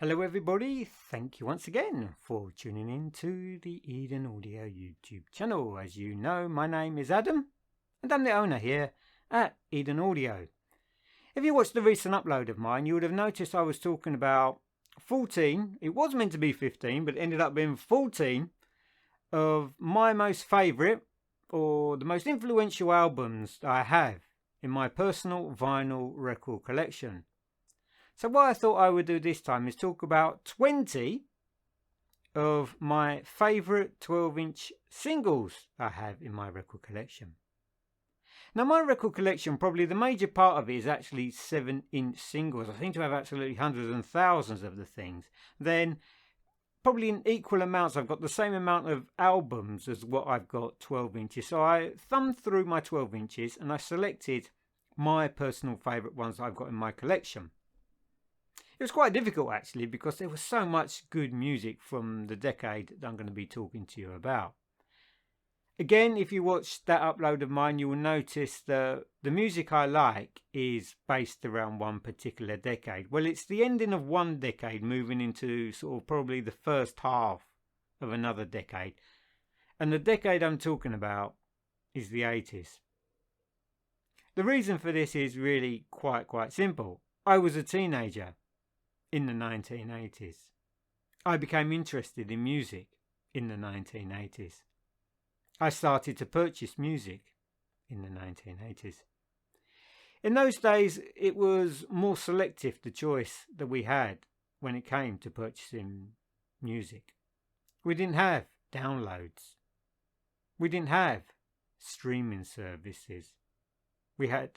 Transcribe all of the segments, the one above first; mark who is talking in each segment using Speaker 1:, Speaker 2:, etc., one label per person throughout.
Speaker 1: Hello everybody, thank you once again for tuning in to the Eden Audio YouTube channel. As you know, my name is Adam and I'm the owner here at Eden Audio. If you watched the recent upload of mine, you would have noticed I was talking about 14, it was meant to be 15 but it ended up being 14 of my most favourite or the most influential albums that I have in my personal vinyl record collection. So what I thought I would do this time is talk about 20 of my favourite 12-inch singles I have in my record collection. Now my record collection, probably the major part of it is actually 7-inch singles. I seem to have absolutely hundreds and thousands of the things. Then probably in equal amounts I've got the same amount of albums as what I've got 12 inches. So I thumbed through my 12 inches and I selected my personal favourite ones that I've got in my collection. It was quite difficult actually because there was so much good music from the decade that I'm going to be talking to you about. Again, if you watch that upload of mine, you will notice that the music I like is based around one particular decade. Well, it's the ending of one decade moving into sort of probably the first half of another decade. And the decade I'm talking about is the 80s. The reason for this is really quite simple. I was a teenager in the 1980s. I became interested in music in the 1980s. I started to purchase music in the 1980s. In those days, it was more selective, the choice that we had when it came to purchasing music. We didn't have downloads. We didn't have streaming services. We had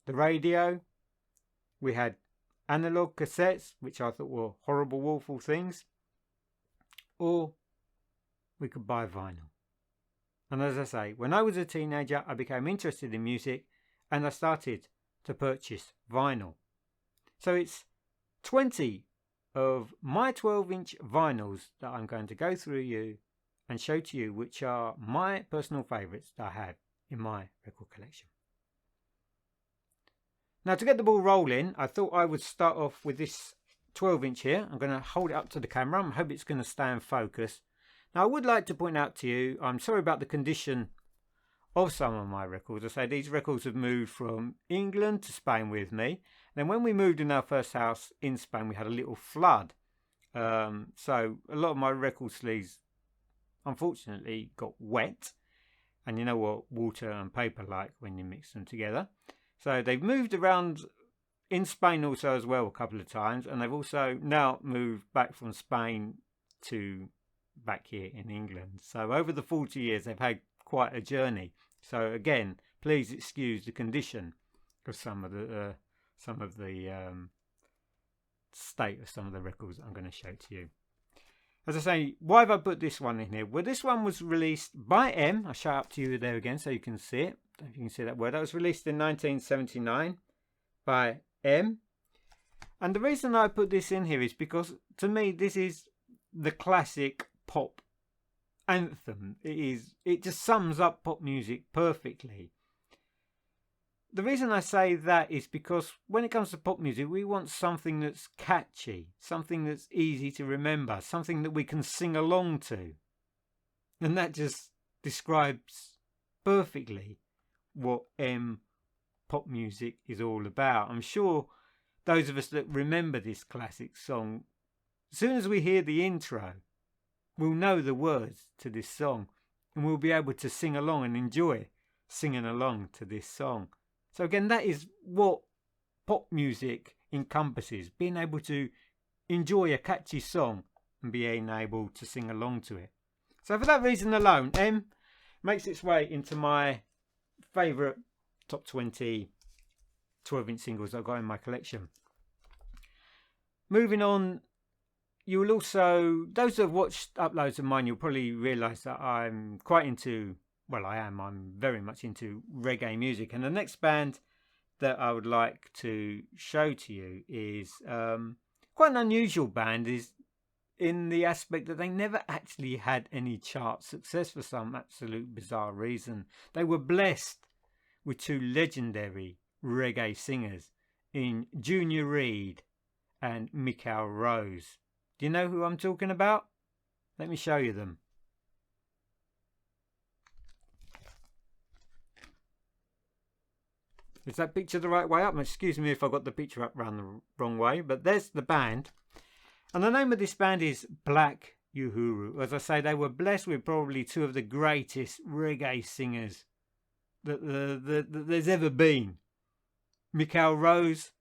Speaker 1: the radio. We had analog cassettes, which I thought were horrible, awful things, or we could buy vinyl. And as I say, when I was a teenager, I became interested in music and I started to purchase vinyl. So it's 20 of my 12-inch vinyls that I'm going to go through you and show to you, which are my personal favourites that I have in my record collection. Now, to get the ball rolling, I thought I would start off with this 12-inch here. I'm going to hold it up to the camera. I hope it's going to stay in focus. Now, I would like to point out to you, I'm sorry about the condition of some of my records. I say these records have moved from England to Spain with me. And then when we moved in our first house in Spain, we had a little flood. So a lot of my record sleeves, unfortunately, got wet. And you know what water and paper like when you mix them together. So they've moved around in Spain also as well a couple of times. And they've also now moved back from Spain to back here in England. So over the 40 years, they've had quite a journey. So again, please excuse the condition of some of the state of some of the records I'm going to show to you. As I say, why have I put this one in here? Well, this one was released by M. I'll show it up to you there again so you can see it. I don't know if you can see that word. That was released in 1979 by M. And the reason I put this in here is because, to me, this is the classic pop anthem. It just sums up pop music perfectly. The reason I say that is because when it comes to pop music, we want something that's catchy, something that's easy to remember, something that we can sing along to. And that just describes perfectly what pop music is all about. I'm sure those of us that remember this classic song, as soon as we hear the intro, we'll know the words to this song and we'll be able to sing along and enjoy singing along to this song. So again, that is what pop music encompasses, being able to enjoy a catchy song and being able to sing along to it. So for that reason alone, M makes its way into my favourite top 20 12-inch singles I've got in my collection. Moving on, you will also, those that have watched uploads of mine, you'll probably realise that I'm quite into, well, I'm very much into reggae music. And the next band that I would like to show to you is quite an unusual band, is in the aspect that they never actually had any chart success for some absolute bizarre reason. They were blessed with two legendary reggae singers in Junior Reid and Mikael Rose. Do you know who I'm talking about? Let me show you them. Is that picture the right way up? Excuse me if I got the picture up round the wrong way, but there's the band. And the name of this band is Black Uhuru. As I say, they were blessed with probably two of the greatest reggae singers that there's ever been. Michael Rose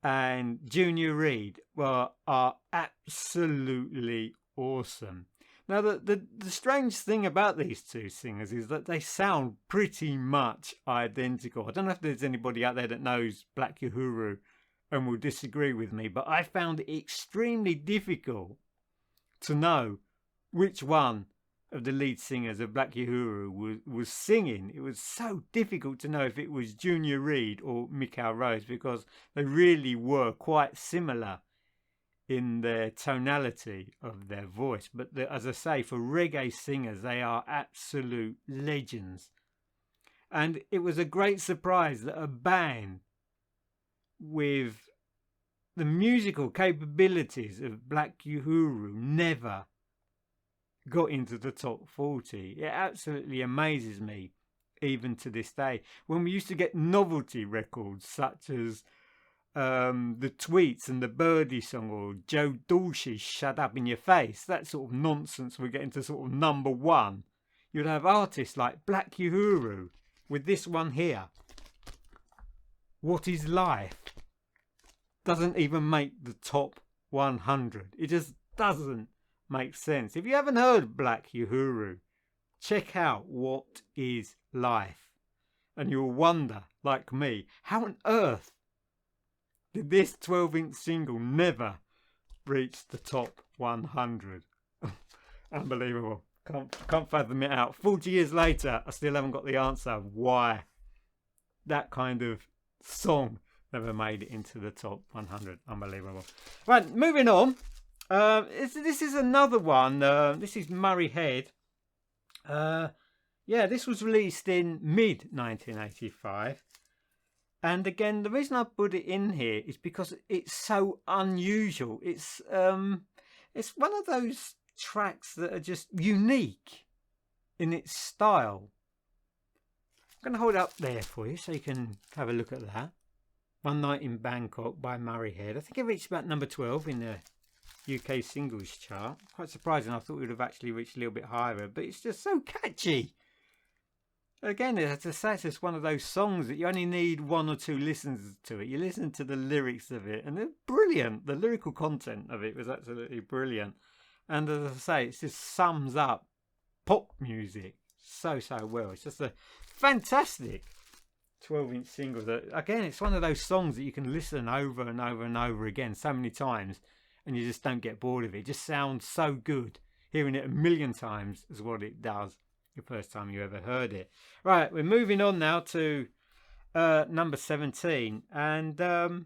Speaker 1: and Junior Reid are absolutely awesome. Now, the strange thing about these two singers is that they sound pretty much identical. I don't know if there's anybody out there that knows Black Uhuru and will disagree with me, but I found it extremely difficult to know which one of the lead singers of Black Uhuru was singing. It was so difficult to know if it was Junior Reid or Michael Rose, because they really were quite similar in their tonality of their voice. But as I say, for reggae singers, they are absolute legends. And it was a great surprise that a band with the musical capabilities of Black Uhuru never got into the top 40. It absolutely amazes me, even to this day. When we used to get novelty records such as the Tweets and the Birdie song, or Joe Dolce's Shut Up in Your Face, that sort of nonsense, we're getting to sort of number one. You'd have artists like Black Uhuru with this one here. What Is Life? Doesn't even make the top 100. It just doesn't make sense. If you haven't heard Black Uhuru, check out What Is Life. And you'll wonder, like me, how on earth did this 12-inch single never reach the top 100? Unbelievable. Can't fathom it out. 40 years later, I still haven't got the answer why that kind of song never made it into the top 100. Unbelievable. Right, moving on. This is another one. This is Murray Head. Yeah, this was released in mid-1985. And again, the reason I put it in here is because it's so unusual. It's one of those tracks that are just unique in its style. I'm going to hold it up there for you so you can have a look at that. One Night in Bangkok by Murray Head. I think it reached about number 12 in the UK singles chart. Quite surprising. I thought it would have actually reached a little bit higher, but it's just so catchy. Again, as I say, it's just one of those songs that you only need one or two listens to it. You listen to the lyrics of it and they're brilliant. The lyrical content of it was absolutely brilliant. And as I say, it just sums up pop music so well. It's just a fantastic 12-inch single that, again, it's one of those songs that you can listen over and over and over again so many times and you just don't get bored of it. It just sounds so good. Hearing it a million times is what it does the first time you ever heard it. Right, we're moving on now to number 17, and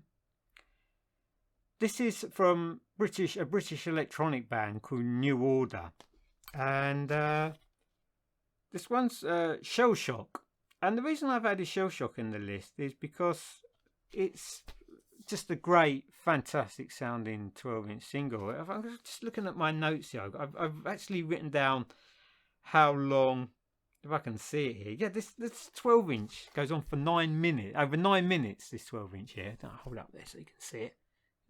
Speaker 1: this is from a British electronic band called New Order, and this one's Shell Shock. And the reason I've added Shell Shock in the list is because it's just a great, fantastic sounding 12-inch single. I'm just looking at my notes here. I've actually written down how long, if I can see it here. Yeah, this 12-inch goes on for 9 minutes. Over 9 minutes, this 12-inch here. I'll hold it up there so you can see it.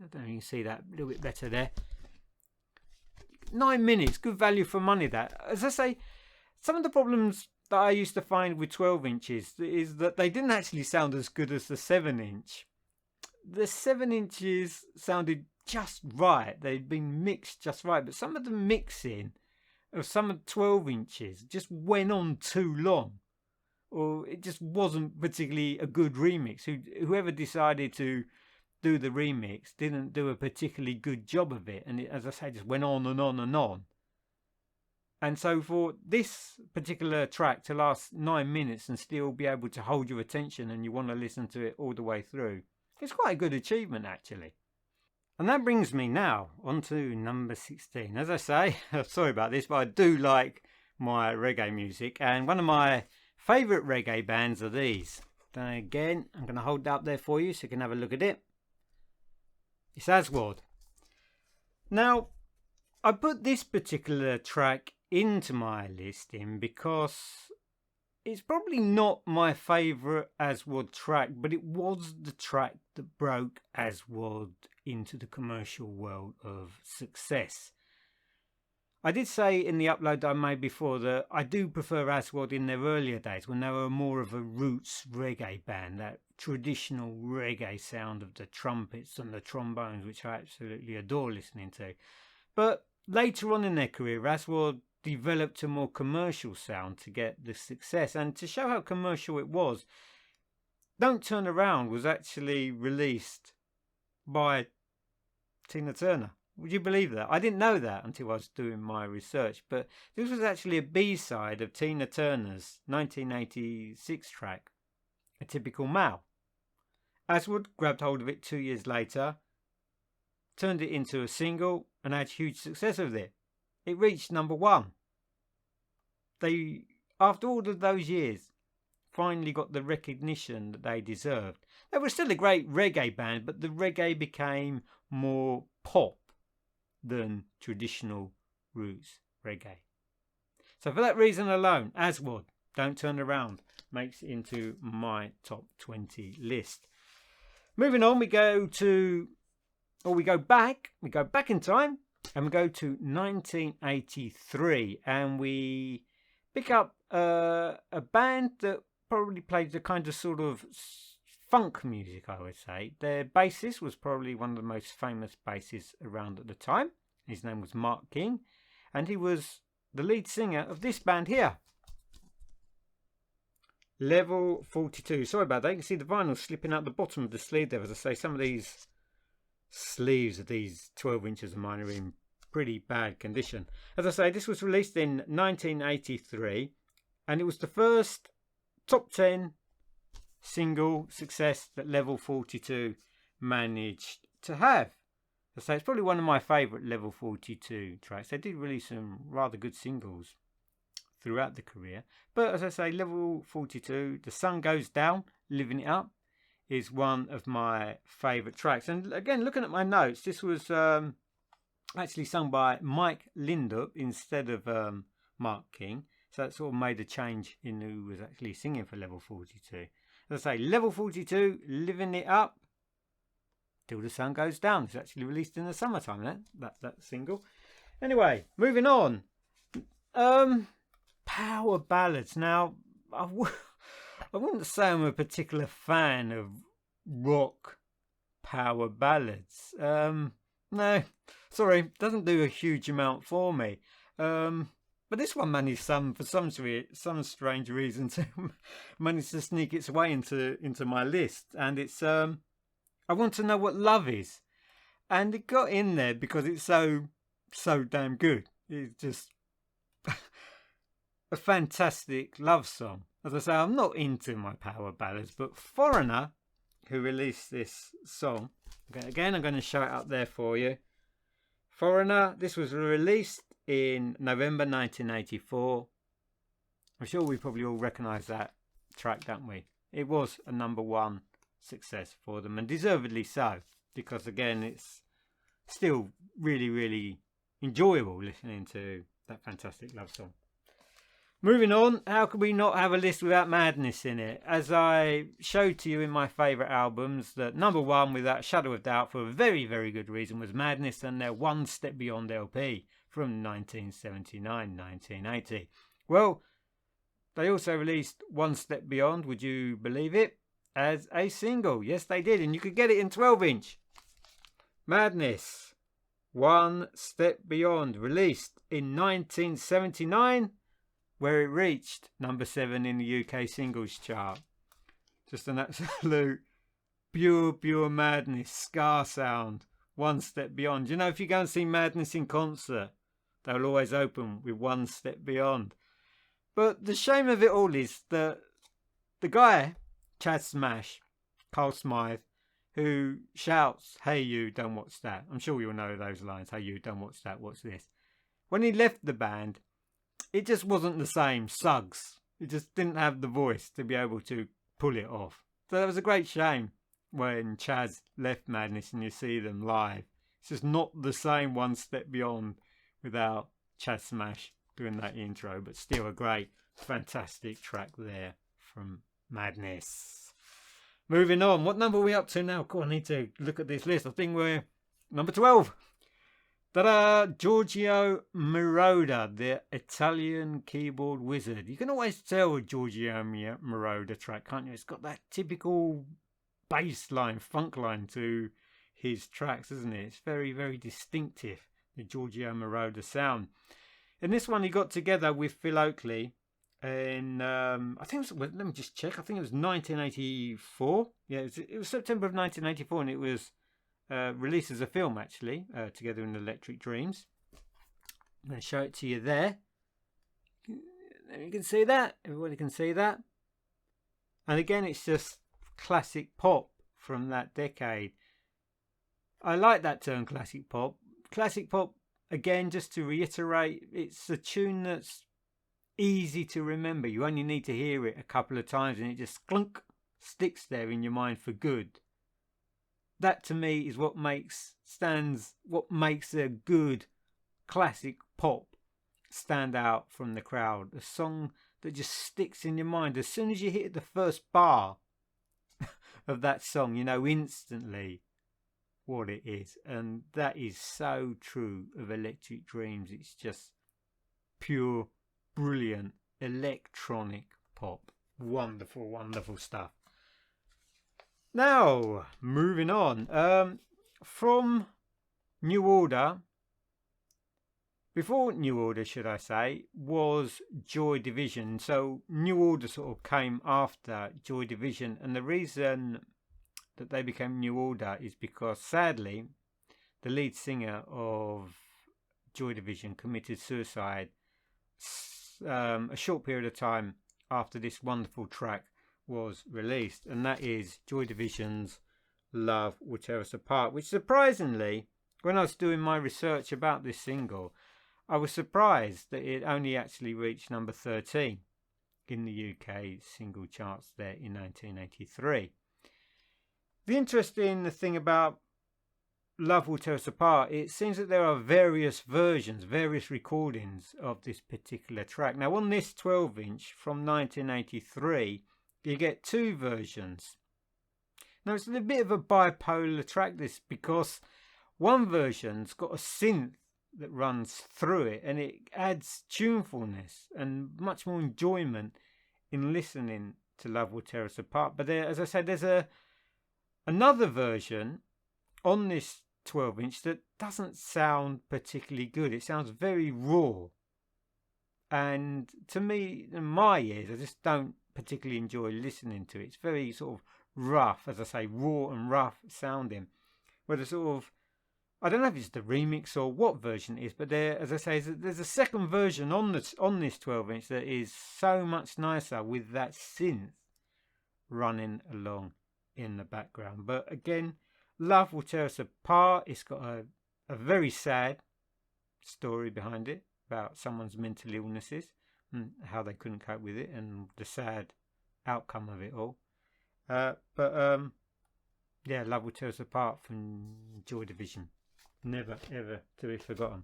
Speaker 1: I don't know if you can see that a little bit better there. 9 minutes, good value for money that. As I say, some of the problems that I used to find with 12 inches is that they didn't actually sound as good as the 7-inch. The 7 inches sounded just right. They'd been mixed just right, but some of the mixing of some of 12 inches just went on too long, or it just wasn't particularly a good remix. Whoever decided to do the remix didn't do a particularly good job of it, and it, as I say, just went on and on and on. And so for this particular track to last 9 minutes and still be able to hold your attention and you want to listen to it all the way through, it's quite a good achievement actually. And that brings me now on to number 16. As I say, sorry about this, but I do like my reggae music, and one of my favourite reggae bands are these. Then again, I'm going to hold that up there for you so you can have a look at it. It's Aswad. Now, I put this particular track into my listing because it's probably not my favourite Aswad track, but it was the track that broke Aswad into the commercial world of success. I did say in the upload I made before that I do prefer Aswad in their earlier days when they were more of a roots reggae band, that traditional reggae sound of the trumpets and the trombones, which I absolutely adore listening to. But later on in their career, Aswad developed a more commercial sound to get the success, and to show how commercial it was, Don't Turn Around was actually released by Tina Turner. Would you believe that? I didn't know that until I was doing my research, but this was actually a B-side of Tina Turner's 1986 track, A Typical Male. Aswad grabbed hold of it 2 years later, turned it into a single, and had huge success with it. It reached #1. They, after all of those years, finally got the recognition that they deserved. They were still a great reggae band, but the reggae became more pop than traditional roots reggae. So for that reason alone, Aswad, Don't Turn Around, makes it into my top 20 list. Moving on, we go back in time, and we go to 1983, and we pick up a band that probably played the kind of sort of funk music, I would say. Their bassist was probably one of the most famous bassists around at the time. His name was Mark King, and he was the lead singer of this band here, Level 42. Sorry about that. You can see the vinyl slipping out the bottom of the sleeve there. As I say, some of these sleeves of these 12 inches of mine are in pretty bad condition. As I say, this was released in 1983, and it was the first top 10 single success that Level 42 managed to have. As I say, it's probably one of my favourite Level 42 tracks. They did release some rather good singles throughout the career, but as I say, Level 42, The Sun Goes Down, Living It Up, is one of my favourite tracks. And again, looking at my notes, this was actually sung by Mike Lindup instead of Mark King. So that sort of made a change in who was actually singing for Level 42. As I say, Level 42, Living It Up, Till the Sun Goes Down. It's actually released in the summertime, that single. Anyway, moving on. Power ballads. Now, I wouldn't say I'm a particular fan of rock power ballads. No, sorry, doesn't do a huge amount for me. But this one managed for some strange reason to manage to sneak its way into my list, and it's I Want to Know What Love Is, and it got in there because it's so damn good. It's just a fantastic love song. As I say, I'm not into my power ballads, but Foreigner, who released this song, again, I'm going to show it up there for you. Foreigner, this was released in November 1984. I'm sure we probably all recognise that track, don't we? It was a #1 success for them, and deservedly so, because again, it's still really, really enjoyable listening to that fantastic love song. Moving on, how could we not have a list without Madness in it? As I showed to you in my favourite albums, that #1 without a shadow of doubt for a very, very good reason was Madness and their One Step Beyond LP from 1979-1980. Well, they also released One Step Beyond, would you believe it, as a single. Yes, they did, and you could get it in 12-inch. Madness, One Step Beyond, released in 1979, where it reached #7 in the UK singles chart. Just an absolute pure madness, ska sound, One Step Beyond. You know, if you go and see Madness in concert, they'll always open with One Step Beyond. But the shame of it all is that the guy, Chad Smash, Carl Smythe, who shouts, "Hey you, don't watch that." I'm sure you'll know those lines. "Hey you, don't watch that, what's this?" When he left the band, it just wasn't the same. Suggs. It just didn't have the voice to be able to pull it off. So that was a great shame when Chaz left Madness and you see them live. It's just not the same One Step Beyond without Chad Smash doing that intro, but still a great, fantastic track there from Madness. Moving on, what number are we up to now? God, I need to look at this list. I think we're number 12. Ta-da! Giorgio Miroda, the Italian keyboard wizard. You can always tell a Giorgio Miroda track, can't you? It's got that typical bass line, funk line to his tracks, isn't it? It's very, very distinctive, the Giorgio Miroda sound. In this one, he got together with Phil Oakley, and I think it was, let me just check. I think it was 1984. Yeah, it was September of 1984, and it was released as a film, actually, together in Electric Dreams. I'm going to show it to you there. You can see that. Everybody can see that. And again, it's just classic pop from that decade. I like that term, classic pop. Classic pop, again, just to reiterate, it's a tune that's easy to remember. You only need to hear it a couple of times and it just clunk, sticks there in your mind for good. That to me is what makes a good classic pop stand out from the crowd. A song that just sticks in your mind. As soon as you hit the first bar of that song, you know instantly what it is. And that is so true of Electric Dreams. It's just pure, brilliant, electronic pop. Wonderful, wonderful stuff. Now, moving on. From New Order, before New Order, should I say, was Joy Division. So New Order sort of came after Joy Division. And the reason that they became New Order is because, sadly, the lead singer of Joy Division committed suicide a short period of time after this wonderful track was released, and that is Joy Division's Love Will Tear Us Apart, which surprisingly, when I was doing my research about this single, I was surprised that it only actually reached number 13 in the UK single charts there in 1983. The interesting thing about Love Will Tear Us Apart, it seems that there are various versions, various recordings of this particular track. Now on this 12-inch from 1983, you get two versions. Now it's a bit of a bipolar track, this, because one version's got a synth that runs through it and it adds tunefulness and much more enjoyment in listening to Love Will Tear Us Apart. But there, as I said, there's another version on this 12-inch that doesn't sound particularly good. It sounds very raw. And to me, in my ears, I just don't particularly enjoy listening to it. It's very sort of rough, as I say, raw and rough sounding. Where the sort of, I don't know if it's the remix or what version it is, but there, as I say, there's a second version on this 12-inch that is so much nicer with that synth running along in the background. But again, Love Will Tear Us Apart. It's got a very sad story behind it about someone's mental illnesses and how they couldn't cope with it and the sad outcome of it all. Yeah, Love Will Tear Us Apart from Joy Division. Never ever to be forgotten.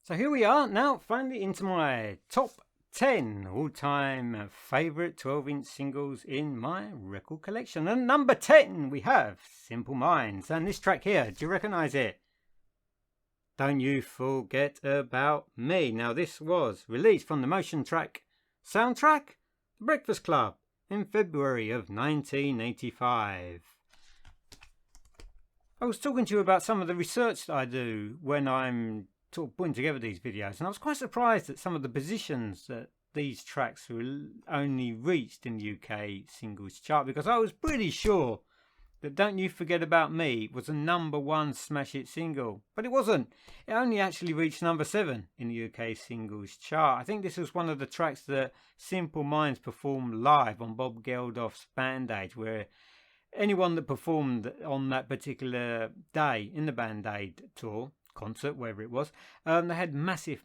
Speaker 1: So here we are now, finally into my top 10 all-time favourite 12-inch singles in my record collection. And number 10 we have Simple Minds. And this track here, do you recognise it? Don't You Forget About Me. Now this was released from the motion track soundtrack The Breakfast Club in February of 1985. I was talking to you about some of the research that I do when I'm sort of putting together these videos, and I was quite surprised at some of the positions that these tracks were only reached in the UK singles chart, because I was pretty sure that Don't You Forget About Me was a #1 smash hit single, but it wasn't. It only actually reached number 7 in the UK singles chart. I think this was one of the tracks that Simple Minds performed live on Bob Geldof's Band Aid, where anyone that performed on that particular day in the Band Aid tour, concert, wherever it was, they had massive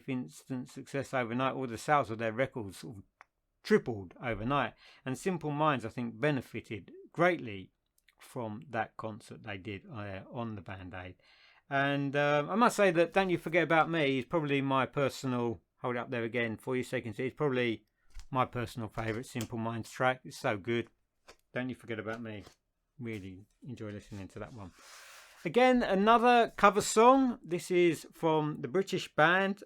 Speaker 1: instant success overnight. All the sales of their records sort of tripled overnight, and Simple Minds, I think, benefited greatly from that concert they did on the Band-Aid. And I must say that Don't You Forget About Me is probably my personal, hold it up there again for you so you can see, it's probably my personal favourite Simple Minds track. It's so good. Don't You Forget About Me. Really enjoy listening to that one. Again, another cover song. This is from the British band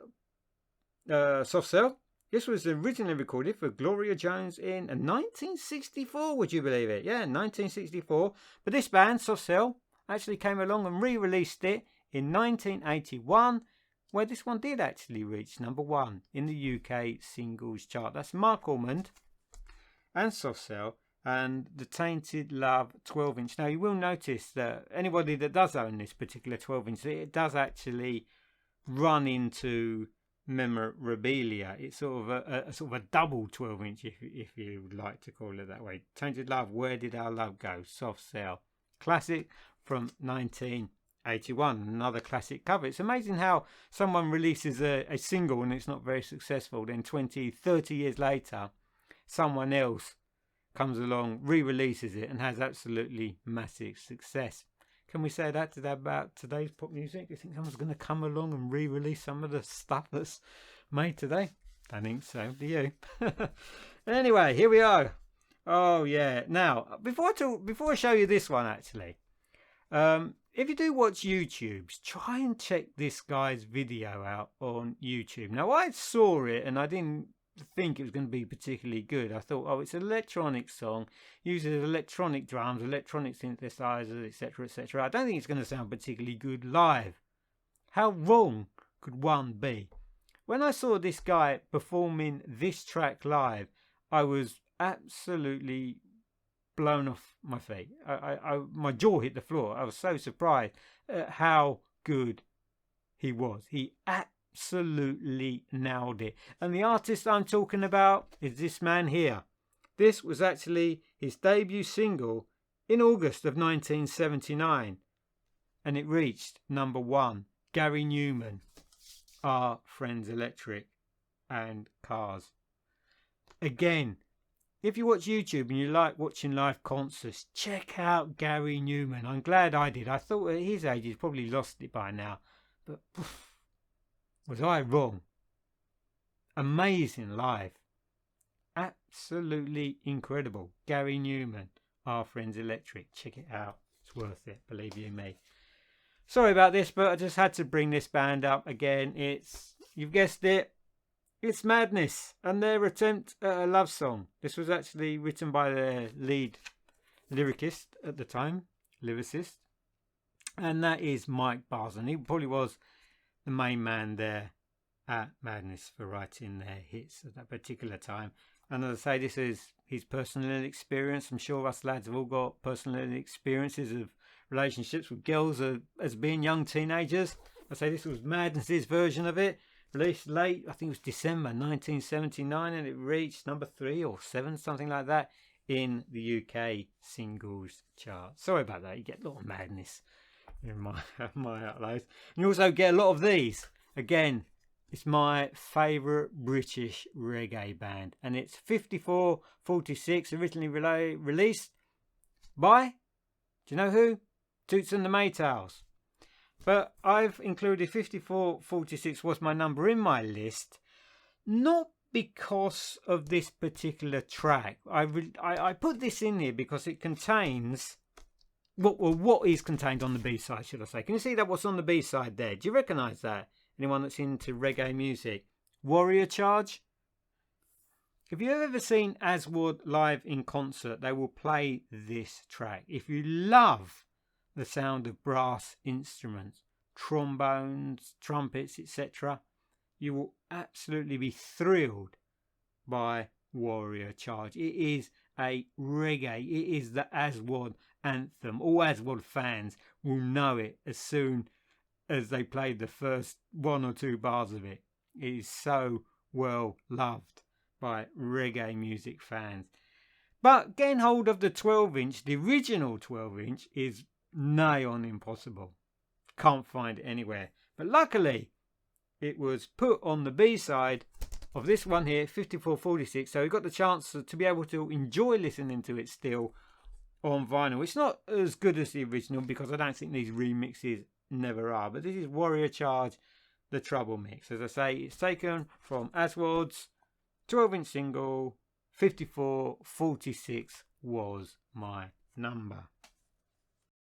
Speaker 1: Soft Cell. This was originally recorded for Gloria Jones in 1964, would you believe it? Yeah, 1964. But this band, Soft Cell, actually came along and re-released it in 1981, where this one did actually reach number 1 in the UK singles chart. That's Mark Ormond and Soft Cell and the Tainted Love 12-inch. Now, you will notice that anybody that does own this particular 12-inch, it does actually run into memorabilia. It's sort of a double 12-inch, if you would like to call it that way. Tainted Love, Where Did Our Love Go? Soft Cell. Classic from 1981. Another classic cover. It's amazing how someone releases a single and it's not very successful. Then 20, 30 years later, someone else comes along, re-releases it and has absolutely massive success. Can we say that about today's pop music? Do you think someone's going to come along and re-release some of the stuff that's made today? I think so. Do you? Anyway, here we are. Oh yeah. Now, before I show you this one, actually, if you do watch YouTubes, try and check this guy's video out on YouTube. Now, I saw it and I didn't think it was going to be particularly good. I thought, oh, it's an electronic song, uses electronic drums, electronic synthesizers, etc., etc. I don't think it's going to sound particularly good live. How wrong could one be? When I saw this guy performing this track live, I was absolutely blown off my feet. My jaw hit the floor. I was so surprised at how good he was. He absolutely nailed it. And the artist I'm talking about is this man here. This was actually his debut single in August of 1979, and it reached number 1. Gary Newman, Our Friends Electric and Cars. Again, if you watch YouTube and you like watching live concerts, check out Gary Newman. I'm glad I did. I thought at his age he's probably lost it by now, but was I wrong? Amazing live. Absolutely incredible. Gary Newman, Our Friends Electric. Check it out. It's worth it, believe you me. Sorry about this, but I just had to bring this band up again. You've guessed it, it's Madness and their attempt at a love song. This was actually written by their lead lyricist at the time, lyricist. And that is Mike Barson. He probably was the main man there at Madness for writing their hits at that particular time. And as I say, this is his personal experience. I'm sure us lads have all got personal experiences of relationships with girls as being young teenagers. I say this was Madness's version of it, released late, I think it was December 1979, and it reached number 3 or 7, something like that, in the UK singles chart. Sorry about that, you get a lot of Madness in my uploads. You also get a lot of these. Again, it's my favourite British reggae band, and it's 5446, originally released by, do you know who? Toots and the Maytals. But I've included 5446 was my number in my list, not because of this particular track. I put this in here because it contains what is contained on the B-side, should I say. Can you see that what's on the B-side there? Do you recognise that? Anyone that's into reggae music? Warrior Charge? If you've ever seen Aswad live in concert, they will play this track. If you love the sound of brass instruments, trombones, trumpets, etc., you will absolutely be thrilled by Warrior Charge. It is a reggae. It is the Aswad anthem. All Aswad fans will know it as soon as they played the first 1 or 2 bars of it. It is so well loved by reggae music fans. But getting hold of the 12-inch, the original 12-inch, is nigh on impossible. Can't find it anywhere. But luckily, it was put on the B-side of this one here, 5446. So we got the chance to be able to enjoy listening to it still on vinyl. It's not as good as the original because I don't think these remixes never are. But this is Warrior Charge, the Trouble Mix. As I say, it's taken from Aswad's 12-inch single, 5446 was my number.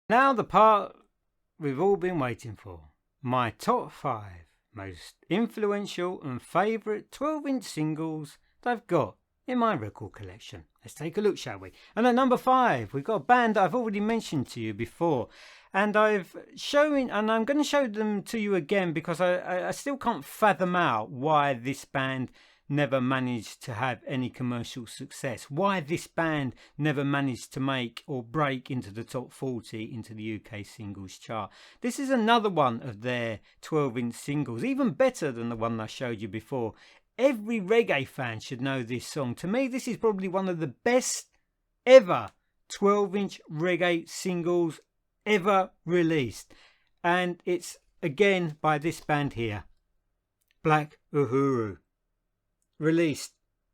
Speaker 1: Now the part we've all been waiting for. My top 5 most influential and favourite 12-inch singles that I've got in my record collection. Let's take a look, shall we? And at number 5, we've got a band that I've already mentioned to you before. And I'm going to show them to you again because I still can't fathom out why this band never managed to have any commercial success. Why this band never managed to make or break into the top 40 into the UK singles chart. This is another one of their 12-inch singles, even better than the one I showed you before. Every reggae fan should know this song. To me, this is probably one of the best ever 12-inch reggae singles ever released. And it's again by this band here, Black Uhuru, released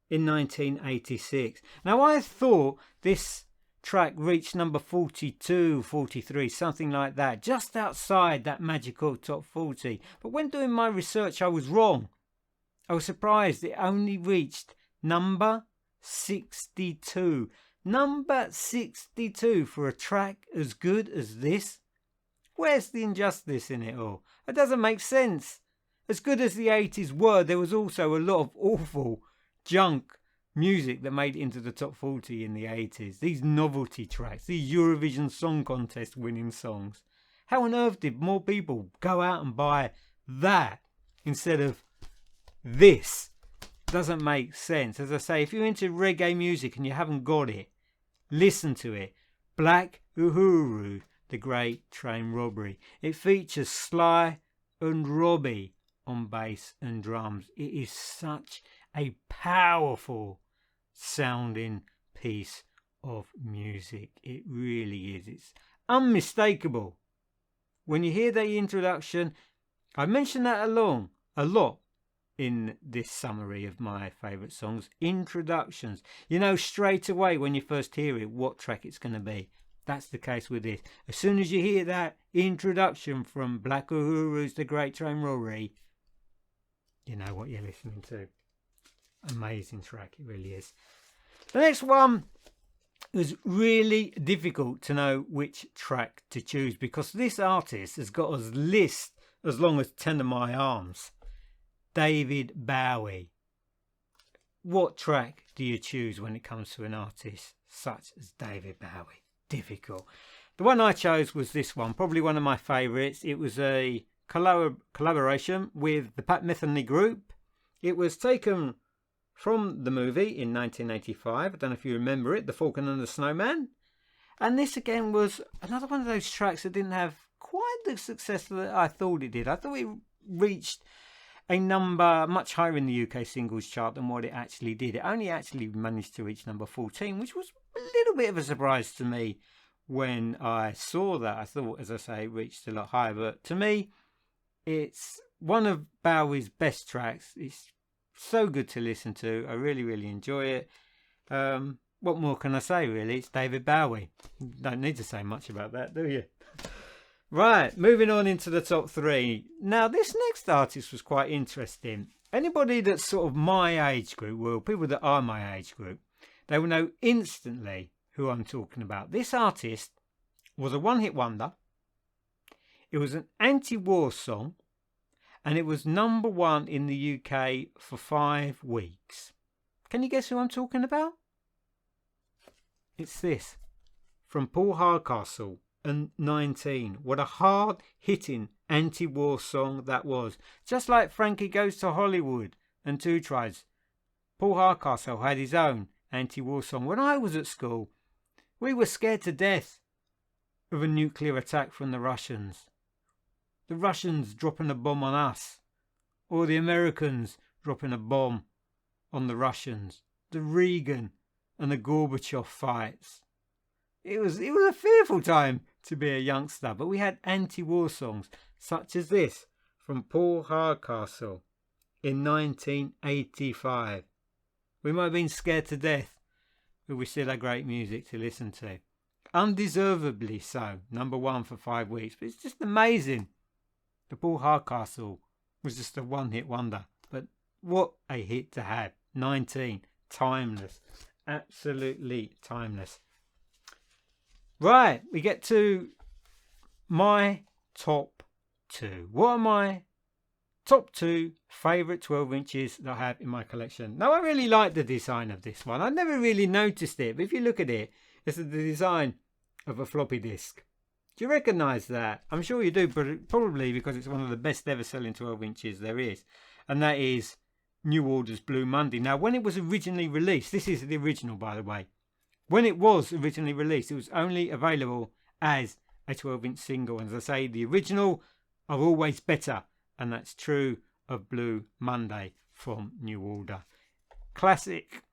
Speaker 1: in 1986. Now I thought this track reached number 42, 43, something like that, just outside that magical top 40. But when doing my research, I was wrong. I was surprised it only reached number 62. Number 62 for a track as good as this? Where's the injustice in it all? It doesn't make sense. As good as the 80s were, there was also a lot of awful junk music that made it into the top 40 in the 80s. These novelty tracks, these Eurovision Song Contest winning songs. How on earth did more people go out and buy that instead of this? Doesn't make sense. As I say, if you're into reggae music and you haven't got it, listen to it. Black Uhuru, The Great Train Robbery. It features Sly and Robbie on bass and drums. It is such a powerful sounding piece of music. It really is. It's unmistakable. When you hear the introduction, I mentioned that a lot in this summary of my favourite songs. Introductions. You know straight away when you first hear it what track it's going to be. That's the case with this. As soon as you hear that introduction from Black Uhuru's The Great Train Robbery, you know what you're listening to. Amazing track, it really is. The next one was really difficult to know which track to choose because this artist has got a list as long as 10 of my arms. David Bowie. What track do you choose when it comes to an artist such as David Bowie? Difficult. The one I chose was this one, probably one of my favourites. It was a collaboration with the Pat Metheny Group. It was taken from the movie in 1985. I don't know if you remember it, The Falcon and the Snowman. And this again was another one of those tracks that didn't have quite the success that I thought it did. I thought it reached a number much higher in the UK singles chart than what it actually did. It only actually managed to reach number 14, which was a little bit of a surprise to me when I saw that. I thought, as I say, it reached a lot higher. But to me, it's one of Bowie's best tracks. It's so good to listen to. I really, really enjoy it. What more can I say, really? It's David Bowie. Don't need to say much about that, do you? Right, moving on into the top 3. Now, this next artist was quite interesting. Anybody that's sort of my age group, well, people that are my age group, they will know instantly who I'm talking about. This artist was a one-hit wonder. It was an anti-war song, and it was number 1 in the UK for 5 weeks. Can you guess who I'm talking about? It's this, from Paul Hardcastle and 19. What a hard-hitting anti-war song that was. Just like Frankie Goes to Hollywood and Two Tribes, Paul Hardcastle had his own anti-war song. When I was at school, we were scared to death of a nuclear attack from the Russians. The Russians dropping a bomb on us, or the Americans dropping a bomb on the Russians. The Reagan and the Gorbachev fights. It was a fearful time to be a youngster, but we had anti-war songs such as this from Paul Hardcastle in 1985. We might have been scared to death, but we still had great music to listen to. undeservedly so, #1 for 5 weeks. But it's just amazing. The Paul Hardcastle was just a one-hit wonder. But what a hit to have. 19. Timeless. Absolutely timeless. Right, we get to my top 2. What are my top 2 favourite 12 inches that I have in my collection? Now, I really like the design of this one. I never really noticed it, but if you look at it, it's the design of a floppy disk. Do you recognise that? I'm sure you do, but probably because it's one of the best ever selling 12 inches there is. And that is New Order's Blue Monday. Now, when it was originally released, this is the original, by the way. When it was originally released, it was only available as a 12-inch single. And as I say, the original are always better. And that's true of Blue Monday from New Order. Classic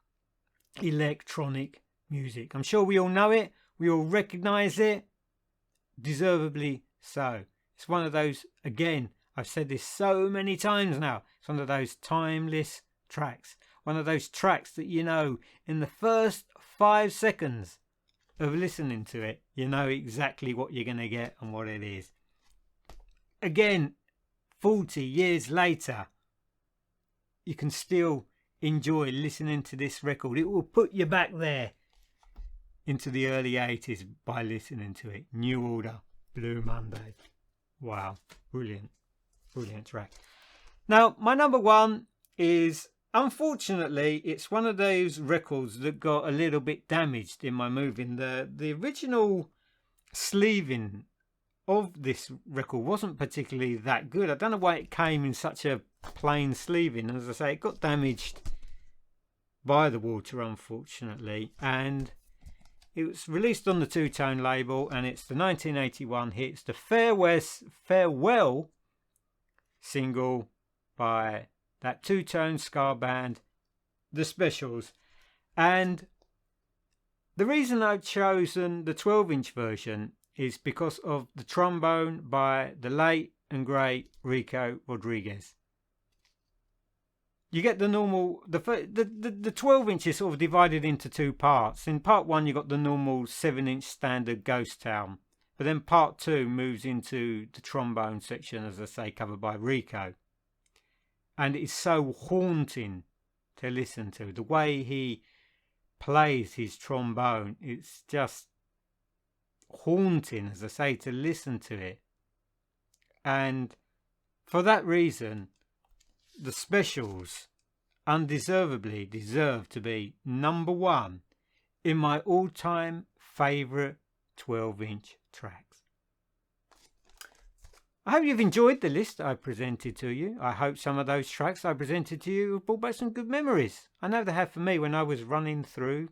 Speaker 1: electronic music. I'm sure we all know it. We all recognise it. Deservedly so. It's one of those, again, I've said this so many times now, it's one of those timeless tracks. One of those tracks that, you know, in the first 5 seconds of listening to it, you know exactly what you're going to get and what it is. Again, 40 years later, you can still enjoy listening to this record. It will put you back there into the early 80s by listening to it. New Order, Blue Monday. Wow, brilliant, brilliant track. Now, my #1 is, unfortunately, it's one of those records that got a little bit damaged in my moving. The original sleeving of this record wasn't particularly that good. I don't know why it came in such a plain sleeving. As I say, it got damaged by the water, unfortunately, and it was released on the Two-Tone label, and it's the 1981 hit. It's the Farewell single by that Two-Tone ska band, The Specials. And the reason I've chosen the 12-inch version is because of the trombone by the late and great Rico Rodriguez. You get the normal, the 12-inch is sort of divided into 2 parts. In part 1, you got the normal 7-inch standard Ghost Town. But then part 2 moves into the trombone section, as I say, covered by Rico. And it's so haunting to listen to. The way he plays his trombone, it's just haunting, as I say, to listen to it. And for that reason, the Specials undeservedly deserve to be #1 in my all-time favourite 12-inch tracks. I hope you've enjoyed the list I presented to you. I hope some of those tracks I presented to you have brought back some good memories. I know they have for me when I was running through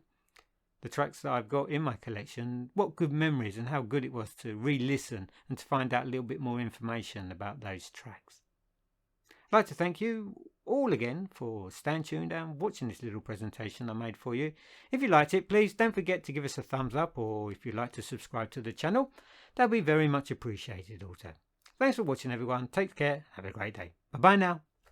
Speaker 1: the tracks that I've got in my collection. What good memories, and how good it was to re-listen and to find out a little bit more information about those tracks. I'd like to thank you all again for staying tuned and watching this little presentation I made for you. If you liked it, please don't forget to give us a thumbs up, or if you'd like to subscribe to the channel, that'd be very much appreciated also. Thanks for watching, everyone. Take care. Have a great day. Bye-bye now.